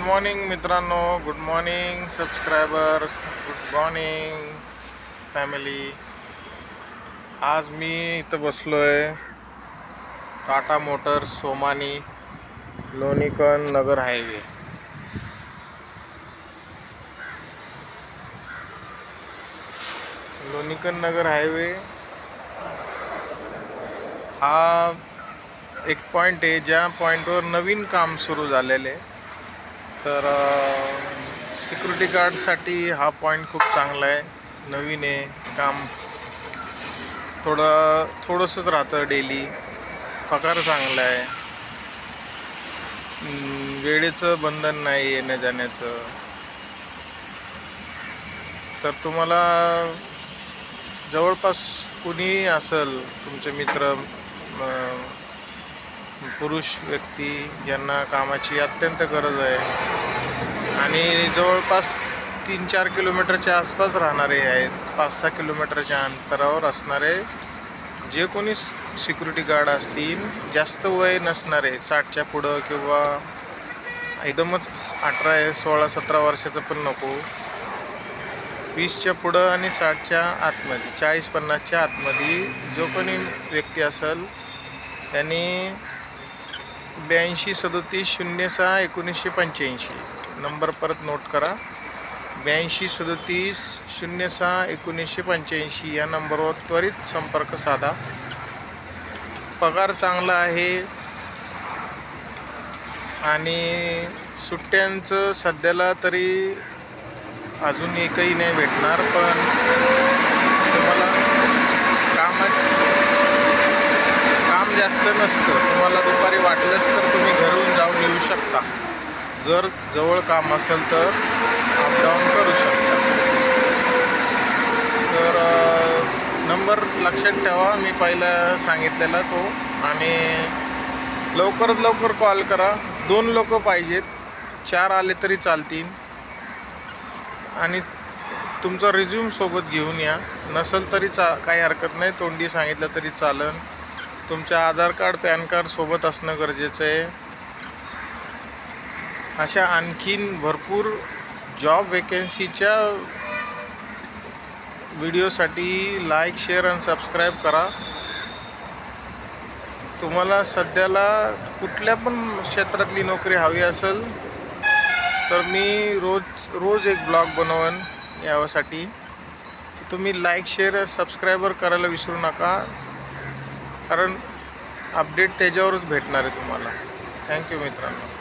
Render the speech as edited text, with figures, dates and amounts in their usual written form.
Morning मित्रांनो, good morning subscribers, good morning family. आज मी इथं बसलो आहे टाटा मोटर्स सोमानी लोणीकन नगर हायवे. लोणीकन नगर हायवे हा एक पॉईंट आहे ज्या पॉईंटवर नवीन काम सुरू झालेले आहे. तर सिक्युरिटी गार्डसाठी हा पॉईंट खूप चांगला आहे. नवीन आहे, काम थोडंसंच राहतं डेली. पगार चांगला आहे, वेळेचं बंधन नाही येण्या जाण्याचं. तर तुम्हाला जवळपास कुणी असेल तुमचे मित्र, पुरुष व्यक्ती ज्यांना कामाची अत्यंत गरज आहे आणि जवळपास 3-4 किलोमीटरच्या आसपास राहणारे आहेत, 5-6 किलोमीटरच्या अंतरावर असणारे जे कोणी सिक्युरिटी गार्ड असतील, जास्त वय नसणारे, 60च्या पुढं किंवा एकदमच 18-16-17 वर्षाचं पण नको, 20च्या पुढं आणि 60च्या आतमध्ये, 40-50च्या आतमध्ये जो कोणी व्यक्ती असेल त्यांनी 8237061985 नंबर परत नोट करा. 8237061985 या नंबरवर त्वरित संपर्क साधा. पगार चांगला आहे आणि सुट्ट्यांचं सध्याला तरी अजून एकही नाही भेटणार, पण तुम्हाला काम जास्त नसतं. तुम्हाला दुपारी वाटलंच तर तुम्ही घरून जाऊन येऊ शकता. जर जवळ काम असेल तर अपडाऊन करू शकता. तर नंबर लक्षात ठेवा, मी पहिला सांगितलेला तो. आणि लवकरात लवकर कॉल करा. 2 लोक पाहिजेत, 4 आले तरी चालतील. आणि तुमचा रिझ्यूम सोबत घेऊन या. नसेल तरी काही हरकत नाही, तोंडी सांगितलं तरी चालेल. तुमचं आधार कार्ड, पॅन कार्ड सोबत असणं गरजेचं आहे. अशा आणखीन भरपूर जॉब वेकेन्सीच्या व्हिडिओसाठी लाईक, शेअर आणि सबस्क्राईब करा. तुम्हाला सध्याला कुठल्या पण क्षेत्रातली नोकरी हवी असेल तर मी रोज एक ब्लॉग बनवेन यासाठी. तुम्ही लाईक, शेअर, सबस्क्राईबर करायला विसरू नका, कारण अपडेट त्याच्यावरच भेटणार आहे तुम्हाला. थँक्यू मित्रांनो.